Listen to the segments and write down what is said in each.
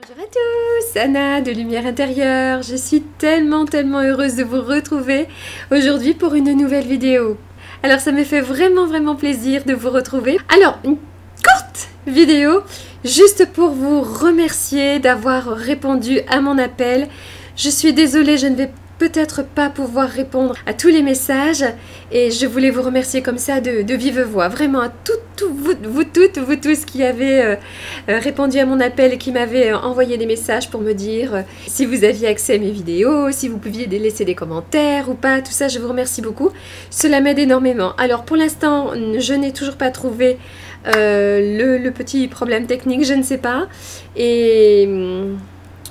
Bonjour à tous, Anna de Lumière Intérieure. Je suis tellement heureuse de vous retrouver aujourd'hui pour une nouvelle vidéo. Alors ça me fait vraiment plaisir de vous retrouver. Alors, une courte vidéo juste pour vous remercier d'avoir répondu à mon appel. Je suis désolée, je ne vais peut-être pas pouvoir répondre à tous les messages et je voulais vous remercier comme ça de vive voix, vraiment à vous toutes, vous tous qui avez répondu à mon appel et qui m'avez envoyé des messages pour me dire si vous aviez accès à mes vidéos, si vous pouviez laisser des commentaires ou pas, tout ça je vous remercie beaucoup, cela m'aide énormément. Alors pour l'instant je n'ai toujours pas trouvé le petit problème technique, je ne sais pas, et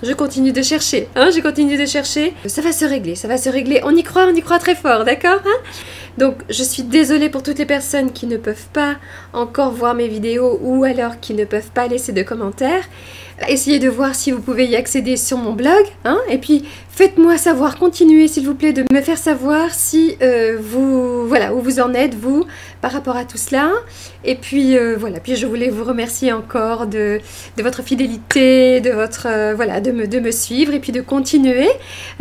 je continue de chercher, hein, je continue de chercher. Ça va se régler, on y croit très fort, d'accord, hein? Donc, je suis désolée pour toutes les personnes qui ne peuvent pas encore voir mes vidéos ou alors qui ne peuvent pas laisser de commentaires. Essayez de voir si vous pouvez y accéder sur mon blog, hein, et puis faites-moi savoir, continuez s'il vous plaît de me faire savoir si voilà, où vous en êtes, vous, par rapport à tout cela. Et puis voilà, puis je voulais vous remercier encore de votre fidélité, de votre voilà, de me suivre et puis de continuer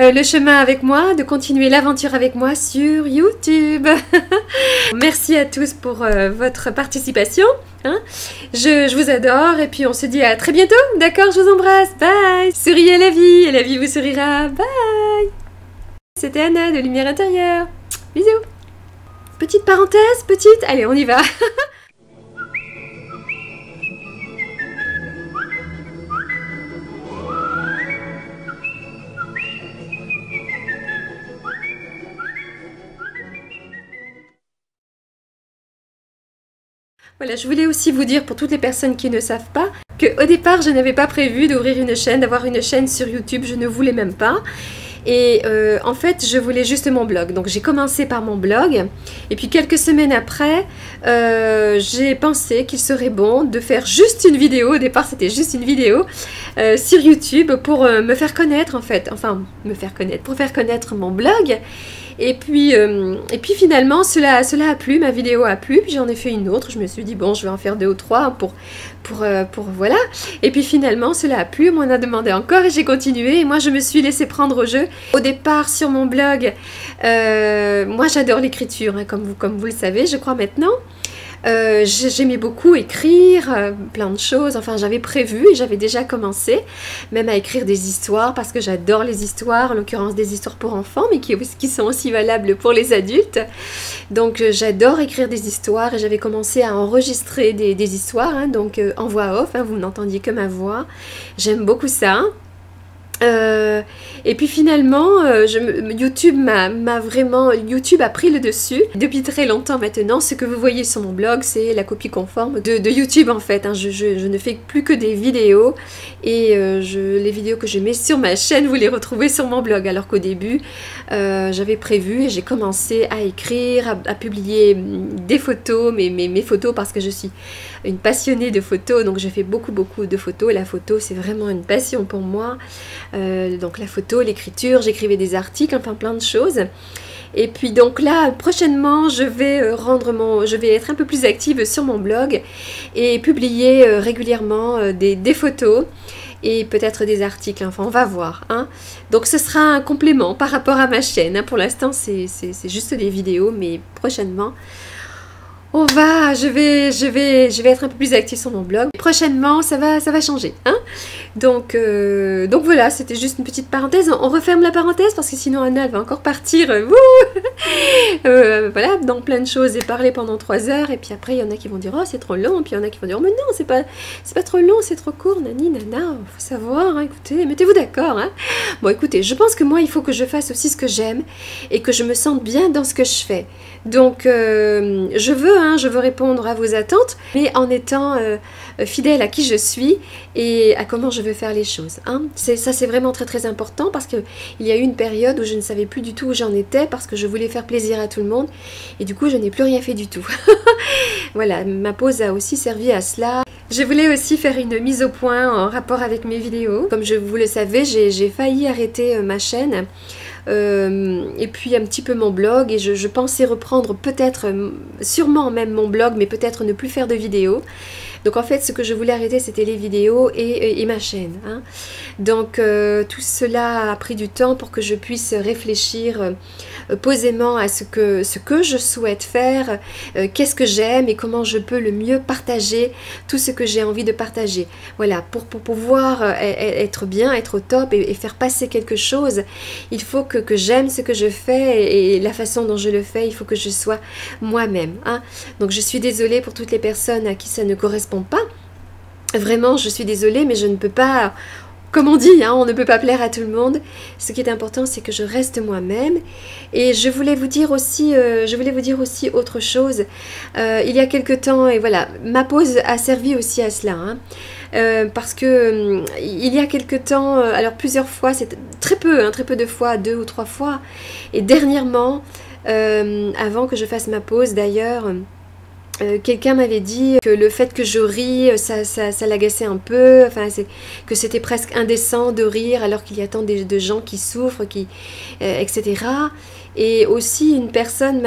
le chemin avec moi, de continuer l'aventure avec moi sur YouTube. Merci à tous pour votre participation. Hein, je vous adore et puis on se dit à très bientôt, d'accord, je vous embrasse, bye. Souriez à la vie et la vie vous sourira, bye. C'était Anna de Lumière Intérieure, bisous. Petite parenthèse, allez on y va. Voilà, je voulais aussi vous dire pour toutes les personnes qui ne savent pas qu'au départ je n'avais pas prévu d'ouvrir une chaîne, d'avoir une chaîne sur YouTube, je ne voulais même pas. Et en fait je voulais juste mon blog, donc j'ai commencé par mon blog et puis quelques semaines après j'ai pensé qu'il serait bon de faire juste une vidéo. Au départ c'était juste une vidéo sur YouTube pour me faire connaître en fait, enfin me faire connaître, pour faire connaître mon blog. Et puis finalement cela a plu, ma vidéo a plu, puis j'en ai fait une autre, je me suis dit bon je vais en faire 2 ou 3 pour voilà, et puis finalement cela a plu, on m'en a demandé encore et j'ai continué et moi je me suis laissée prendre au jeu. Au départ sur mon blog, moi j'adore l'écriture, hein, comme vous le savez je crois maintenant. J'aimais beaucoup écrire plein de choses, enfin j'avais prévu et j'avais déjà commencé même à écrire des histoires parce que j'adore les histoires, en l'occurrence des histoires pour enfants mais qui sont aussi valables pour les adultes. Donc j'adore écrire des histoires et j'avais commencé à enregistrer des histoires, hein, donc en voix off, hein, vous n'entendiez que ma voix, j'aime beaucoup ça. Et puis finalement YouTube YouTube a pris le dessus depuis très longtemps maintenant. Ce que vous voyez sur mon blog c'est la copie conforme de YouTube en fait, hein. Je ne fais plus que des vidéos et les vidéos que je mets sur ma chaîne vous les retrouvez sur mon blog, alors qu'au début j'avais prévu et j'ai commencé à écrire, à publier des photos, mes photos, parce que je suis une passionnée de photos, donc je fais beaucoup de photos et la photo c'est vraiment une passion pour moi. Donc la photo, l'écriture, j'écrivais des articles, enfin plein de choses. Et puis donc là prochainement je vais être un peu plus active sur mon blog et publier régulièrement des photos et peut-être des articles, enfin on va voir, hein. Donc ce sera un complément par rapport à ma chaîne, hein. Pour l'instant c'est juste des vidéos, mais prochainement je vais être un peu plus active sur mon blog. Prochainement, ça va changer, hein. Donc voilà, c'était juste une petite parenthèse. On referme la parenthèse parce que sinon Anna elle va encore partir. Voilà, dans plein de choses et parler pendant 3 heures. Et puis après, il y en a qui vont dire oh c'est trop long. Puis il y en a qui vont dire oh mais non, c'est pas trop long, c'est trop court. Nani, nana, faut savoir, hein, écoutez, mettez-vous d'accord, hein. Bon, écoutez, je pense que moi, il faut que je fasse aussi ce que j'aime et que je me sente bien dans ce que je fais. Donc je veux répondre à vos attentes, mais en étant fidèle à qui je suis et à comment je veux faire les choses, hein. Ça c'est vraiment très important parce que il y a eu une période où je ne savais plus du tout où j'en étais parce que je voulais faire plaisir à tout le monde et du coup je n'ai plus rien fait du tout. Voilà, ma pause a aussi servi à cela. Je voulais aussi faire une mise au point en rapport avec mes vidéos. Comme vous le savez, j'ai failli arrêter ma chaîne. Et puis un petit peu mon blog, et je pensais reprendre peut-être, sûrement même mon blog, mais peut-être ne plus faire de vidéos Donc en fait, ce que je voulais arrêter, c'était les vidéos et ma chaîne. Hein. Donc tout cela a pris du temps pour que je puisse réfléchir posément à ce que je souhaite faire, qu'est-ce que j'aime et comment je peux le mieux partager tout ce que j'ai envie de partager. Voilà, pour pouvoir être bien, être au top et faire passer quelque chose, il faut que j'aime ce que je fais et la façon dont je le fais, il faut que je sois moi-même. Hein. Donc je suis désolée pour toutes les personnes à qui ça ne correspond pas. Vraiment, je suis désolée, mais je ne peux pas... Comme on dit, hein, on ne peut pas plaire à tout le monde. Ce qui est important, c'est que je reste moi-même. Et je voulais vous dire aussi autre chose. Il y a quelque temps, et voilà, ma pause a servi aussi à cela. Hein, parce que il y a quelque temps, alors plusieurs fois, c'est très peu de fois, 2 ou 3 fois. Et dernièrement, avant que je fasse ma pause d'ailleurs... quelqu'un m'avait dit que le fait que je ris, ça l'agaçait un peu, enfin, que c'était presque indécent de rire alors qu'il y a tant de gens qui souffrent, etc. Et aussi une personne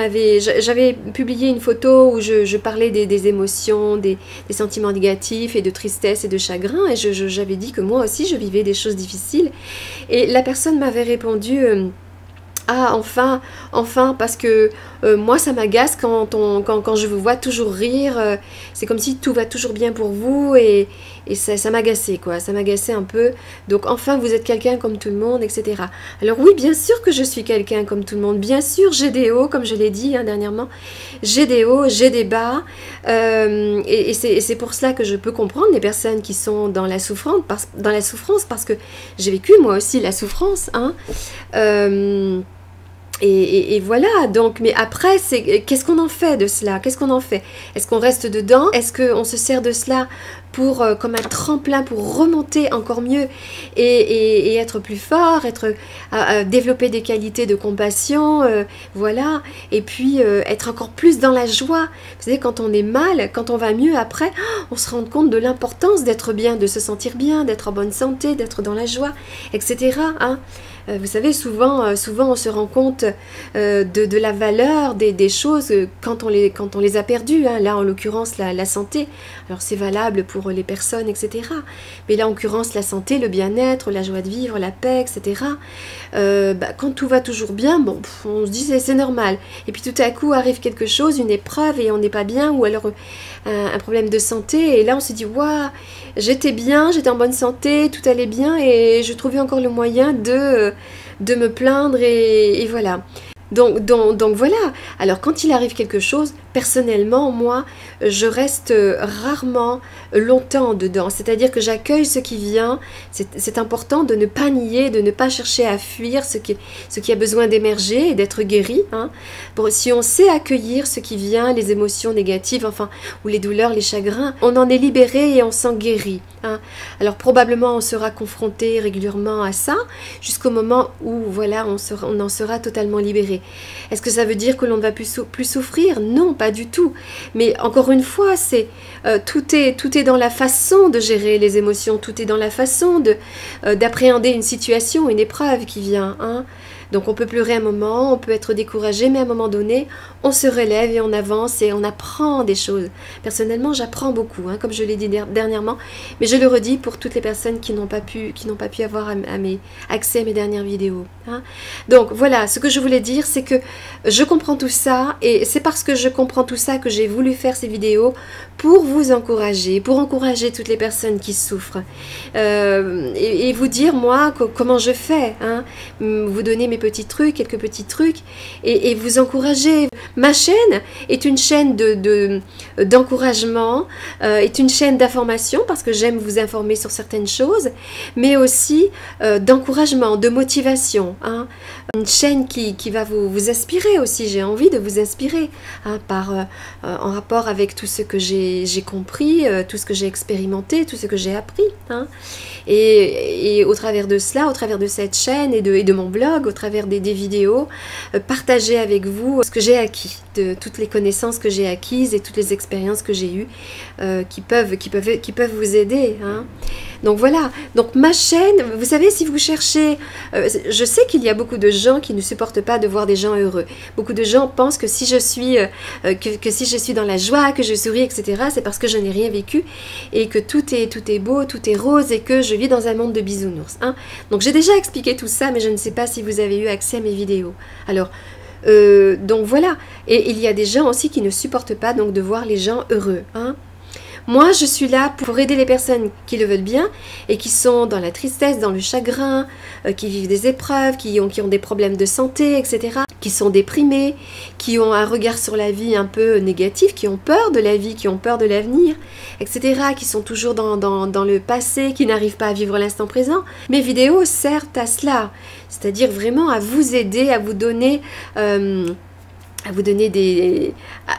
j'avais publié une photo où je parlais des émotions, des sentiments négatifs et de tristesse et de chagrin, et j'avais dit que moi aussi je vivais des choses difficiles. Et la personne m'avait répondu... Ah, enfin, parce que moi, ça m'agace quand je vous vois toujours rire. C'est comme si tout va toujours bien pour vous et ça m'agaçait, quoi. Ça m'agaçait un peu. Donc, enfin, vous êtes quelqu'un comme tout le monde, etc. Alors oui, bien sûr que je suis quelqu'un comme tout le monde. Bien sûr, j'ai des hauts, comme je l'ai dit hein, dernièrement. J'ai des hauts, j'ai des bas. Et c'est pour cela que je peux comprendre les personnes qui sont dans la souffrance, parce que j'ai vécu, moi aussi, la souffrance. Hein. Et voilà, donc, mais après, qu'est-ce qu'on en fait de cela? Qu'est-ce qu'on en fait? Est-ce qu'on reste dedans? Est-ce qu'on se sert de cela pour, comme un tremplin pour remonter encore mieux et être plus fort, développer des qualités de compassion, voilà, et puis être encore plus dans la joie. Vous savez, quand on est mal, quand on va mieux après, on se rend compte de l'importance d'être bien, de se sentir bien, d'être en bonne santé, d'être dans la joie, etc. Hein. Vous savez, souvent on se rend compte de la valeur des choses quand on les a perdues. Hein. Là, en l'occurrence, la santé. Alors, c'est valable pour les personnes, etc. Mais là, en l'occurrence, la santé, le bien-être, la joie de vivre, la paix, etc. Quand tout va toujours bien, bon, on se dit c'est normal. Et puis, tout à coup, arrive quelque chose, une épreuve, et on n'est pas bien, ou alors un problème de santé. Et là, on se dit, waouh, j'étais bien, j'étais en bonne santé, tout allait bien, et je trouvais encore le moyen de me plaindre, et voilà. Donc voilà, alors quand il arrive quelque chose, personnellement, moi, je reste rarement longtemps dedans, c'est-à-dire que j'accueille ce qui vient. C'est important de ne pas nier, de ne pas chercher à fuir ce qui a besoin d'émerger et d'être guéri. Hein. Si on sait accueillir ce qui vient, les émotions négatives, enfin, ou les douleurs, les chagrins, on en est libéré et on s'en guérit. Hein. Alors probablement on sera confronté régulièrement à ça, jusqu'au moment où voilà, on en sera totalement libéré. Est-ce que ça veut dire que l'on ne va plus souffrir? Non, pas du tout. Mais encore une fois, tout est dans la façon de gérer les émotions, tout est dans la façon d'appréhender une situation, une épreuve qui vient. Hein. Donc on peut pleurer un moment, on peut être découragé, mais à un moment donné, on se relève et on avance et on apprend des choses. Personnellement, j'apprends beaucoup, hein, comme je l'ai dit dernièrement, mais je le redis pour toutes les personnes qui n'ont pas pu avoir accès à mes dernières vidéos. Hein. Donc voilà, ce que je voulais dire, c'est que je comprends tout ça, et c'est parce que je comprends tout ça que j'ai voulu faire ces vidéos pour vous encourager, pour encourager toutes les personnes qui souffrent, et vous dire, moi, comment je fais, hein, vous donner mes petits trucs, quelques petits trucs, et vous encourager. Ma chaîne est une chaîne d'encouragement, est une chaîne d'information, parce que j'aime vous informer sur certaines choses, mais aussi d'encouragement, de motivation. Hein. Une chaîne qui va vous inspirer aussi. J'ai envie de vous inspirer, hein, en rapport avec tout ce que j'ai compris, tout ce que j'ai expérimenté, tout ce que j'ai appris. Hein. Et au travers de cela, au travers de cette chaîne et de mon blog, au travers des vidéos, partager avec vous ce que j'ai acquis, de toutes les connaissances que j'ai acquises et toutes les expériences que j'ai eues qui peuvent vous aider. Hein. Donc voilà, donc ma chaîne, vous savez, si vous cherchez, je sais qu'il y a beaucoup de gens qui ne supportent pas de voir des gens heureux. Beaucoup de gens pensent que si je suis, que si je suis dans la joie, que je souris, etc., c'est parce que je n'ai rien vécu et que tout est beau, tout est rose et que je vis dans un monde de bisounours. Hein. Donc j'ai déjà expliqué tout ça, mais je ne sais pas si vous avez eu accès à mes vidéos. Alors, donc voilà, et il y a des gens aussi qui ne supportent pas donc de voir les gens heureux. Hein. Moi, je suis là pour aider les personnes qui le veulent bien et qui sont dans la tristesse, dans le chagrin, qui vivent des épreuves, qui ont des problèmes de santé, etc., qui sont déprimés, qui ont un regard sur la vie un peu négatif, qui ont peur de la vie, qui ont peur de l'avenir, etc., qui sont toujours dans le passé, qui n'arrivent pas à vivre l'instant présent. Mes vidéos servent à cela, c'est-à-dire vraiment à vous aider, à vous donner...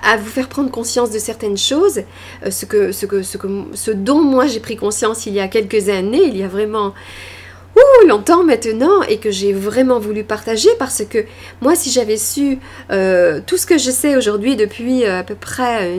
à vous faire prendre conscience de certaines choses, ce dont moi j'ai pris conscience il y a quelques années, il y a vraiment longtemps maintenant, et que j'ai vraiment voulu partager, parce que moi, si j'avais su tout ce que je sais aujourd'hui depuis à peu près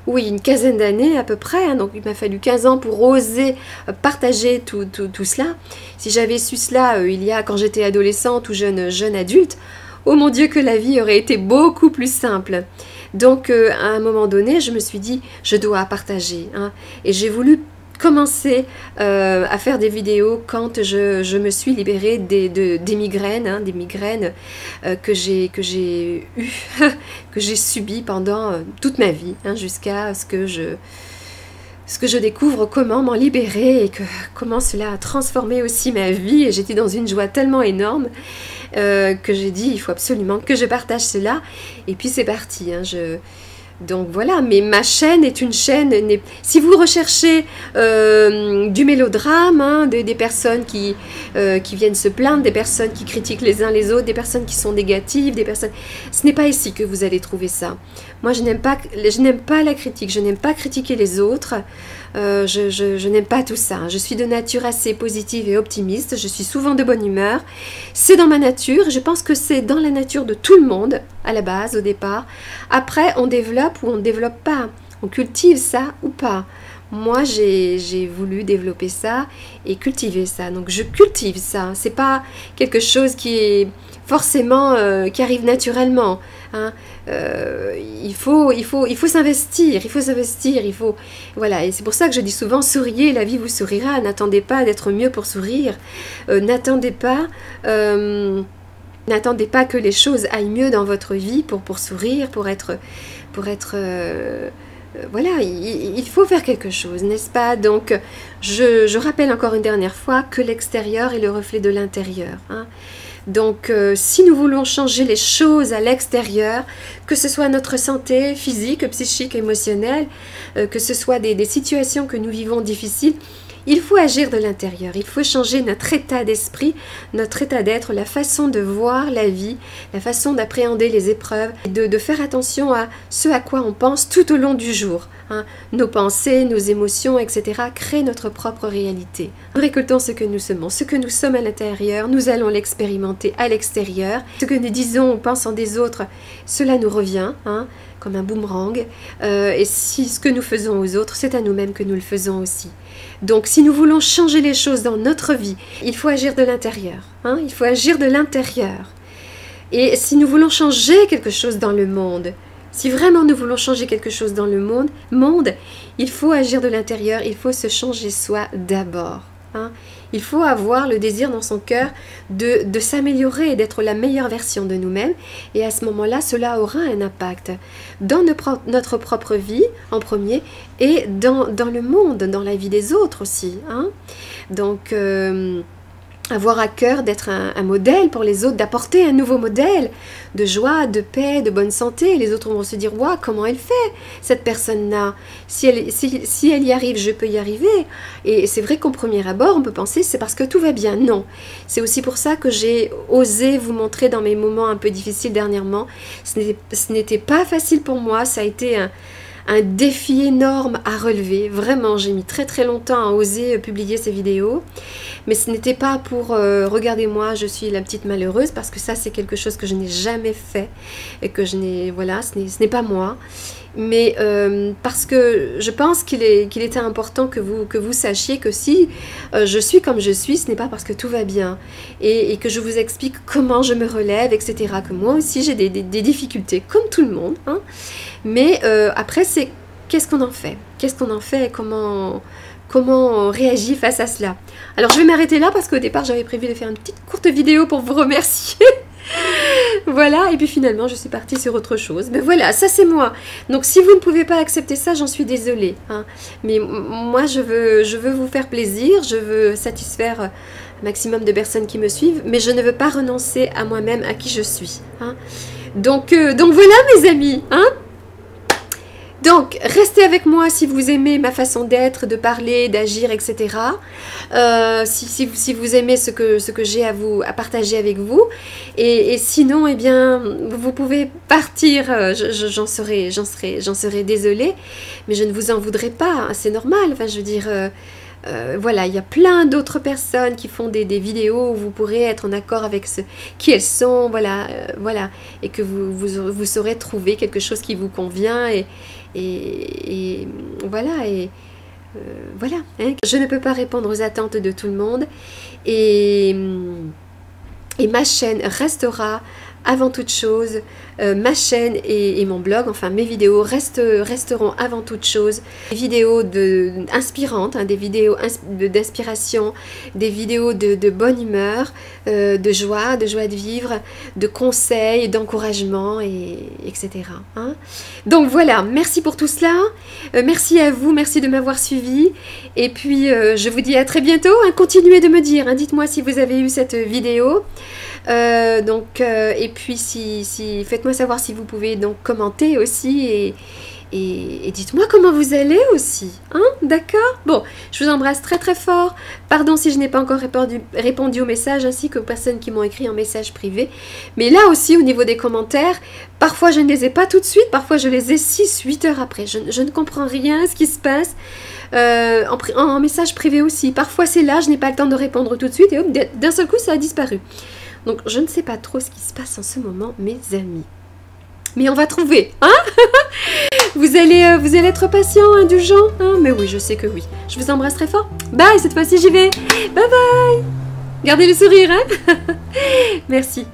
une quinzaine d'années à peu près, hein, donc il m'a fallu 15 ans pour oser partager tout cela. Si j'avais su cela quand j'étais adolescente ou jeune adulte, oh mon Dieu, que la vie aurait été beaucoup plus simple. Donc, à un moment donné, je me suis dit, je dois partager. Hein, et j'ai voulu commencer à faire des vidéos quand je me suis libérée des migraines, hein, que j'ai eues, que j'ai subies pendant toute ma vie, hein, jusqu'à ce que je découvre comment m'en libérer et comment cela a transformé aussi ma vie. Et j'étais dans une joie tellement énorme que j'ai dit, il faut absolument que je partage cela. Et puis c'est parti. Hein, donc voilà, mais ma chaîne est une chaîne... Si vous recherchez du mélodrame, hein, des personnes qui viennent se plaindre, des personnes qui critiquent les uns les autres, des personnes qui sont négatives, ce n'est pas ici que vous allez trouver ça. Moi, je n'aime pas la critique, je n'aime pas critiquer les autres, je n'aime pas tout ça. Je suis de nature assez positive et optimiste, je suis souvent de bonne humeur. C'est dans ma nature, je pense que c'est dans la nature de tout le monde, à la base, au départ. Après, on développe ou on ne développe pas, on cultive ça ou pas. Moi, j'ai voulu développer ça et cultiver ça. Donc, je cultive ça. C'est pas quelque chose qui est forcément qui arrive naturellement. Hein. Il faut s'investir. Voilà. Et c'est pour ça que je dis souvent, souriez, la vie vous sourira. N'attendez pas d'être mieux pour sourire. N'attendez pas que les choses aillent mieux dans votre vie pour sourire, pour être voilà, il faut faire quelque chose, n'est-ce pas? Donc, je rappelle encore une dernière fois que l'extérieur est le reflet de l'intérieur. Hein. Donc, si nous voulons changer les choses à l'extérieur, que ce soit notre santé physique, psychique, émotionnelle, que ce soit des situations que nous vivons difficiles, il faut agir de l'intérieur, il faut changer notre état d'esprit, notre état d'être, la façon de voir la vie, la façon d'appréhender les épreuves, et de faire attention à ce à quoi on pense tout au long du jour. Hein. Nos pensées, nos émotions, etc. créent notre propre réalité. Nous récoltons ce que nous semons. Ce que nous sommes à l'intérieur, nous allons l'expérimenter à l'extérieur. Ce que nous disons ou pensons des autres, cela nous revient, hein, comme un boomerang. Et si ce que nous faisons aux autres, c'est à nous-mêmes que nous le faisons aussi. Donc, si nous voulons changer les choses dans notre vie, il faut agir de l'intérieur. Hein, il faut agir de l'intérieur. Et si nous voulons changer quelque chose dans le monde, si vraiment nous voulons changer quelque chose dans le monde, il faut agir de l'intérieur, il faut se changer soi d'abord. Hein. Il faut avoir le désir dans son cœur de s'améliorer et d'être la meilleure version de nous-mêmes. Et à ce moment-là, cela aura un impact dans notre propre vie en premier et dans le monde, dans la vie des autres aussi. Hein. Donc, avoir à cœur d'être un modèle pour les autres, d'apporter un nouveau modèle de joie, de paix, de bonne santé. Les autres vont se dire, waouh, comment elle fait, cette personne-là? Si elle y arrive, je peux y arriver. Et c'est vrai qu'au premier abord, on peut penser, c'est parce que tout va bien. Non. C'est aussi pour ça que j'ai osé vous montrer dans mes moments un peu difficiles dernièrement. Ce n'était pas facile pour moi, ça a été un défi énorme à relever. Vraiment, j'ai mis très très longtemps à oser publier ces vidéos. mais ce n'était pas pour regardez-moi, je suis la petite malheureuse, parce que ça c'est quelque chose que je n'ai jamais fait et que je n'ai, voilà, ce n'est pas moi. Mais parce que je pense qu'il était important que vous sachiez que si je suis comme je suis, ce n'est pas parce que tout va bien et que je vous explique comment je me relève, etc. Que moi aussi j'ai des difficultés, comme tout le monde, hein. Mais après c'est qu'est-ce qu'on en fait? Qu'est-ce qu'on en fait et comment on réagit face à cela? Alors je vais m'arrêter là parce qu'au départ j'avais prévu de faire une petite courte vidéo pour vous remercier. Voilà, et puis finalement je suis partie sur autre chose. Mais voilà, ça c'est moi. Donc si vous ne pouvez pas accepter ça, j'en suis désolée, hein. Mais moi je veux vous faire plaisir, je veux satisfaire un maximum de personnes qui me suivent, mais je ne veux pas renoncer à moi-même, à qui je suis, hein. Donc voilà mes amis, hein. Donc, restez avec moi si vous aimez ma façon d'être, de parler, d'agir, etc. Si vous aimez ce que j'ai à partager avec vous. Et sinon, eh bien, vous pouvez partir. J'en serai désolée. Mais je ne vous en voudrais pas. Hein, c'est normal. Enfin, je veux dire... voilà, il y a plein d'autres personnes qui font des vidéos où vous pourrez être en accord avec qui elles sont, voilà, voilà, et que vous saurez trouver quelque chose qui vous convient et voilà, voilà, hein. Je ne peux pas répondre aux attentes de tout le monde et ma chaîne restera avant toute chose, ma chaîne et mon blog, enfin mes vidéos resteront avant toute chose. Des vidéos inspirantes, hein, des vidéos d'inspiration, des vidéos de bonne humeur, de joie de vivre, de conseils, d'encouragement, etc. Hein. Donc voilà, merci pour tout cela, merci à vous, merci de m'avoir suivi, et puis je vous dis à très bientôt, hein. Continuez de me dire, hein, dites-moi si vous avez eu cette vidéo. Et puis faites-moi savoir si vous pouvez donc commenter aussi et dites-moi comment vous allez aussi, hein, d'accord? Bon, je vous embrasse très très fort, pardon si je n'ai pas encore répondu aux messages ainsi qu'aux personnes qui m'ont écrit en message privé, mais là aussi au niveau des commentaires, parfois je ne les ai pas tout de suite, parfois je les ai 6-8 heures après, je ne comprends rien à ce qui se passe. En message privé aussi, parfois c'est là, je n'ai pas le temps de répondre tout de suite et hop, d'un seul coup ça a disparu. Donc je ne sais pas trop ce qui se passe en ce moment, mes amis. Mais on va trouver, hein. Vous allez être patient, indulgent, hein. Mais oui, je sais que oui. Je vous embrasse très fort. Bye, cette fois-ci j'y vais. Bye bye. Gardez le sourire, hein. Merci.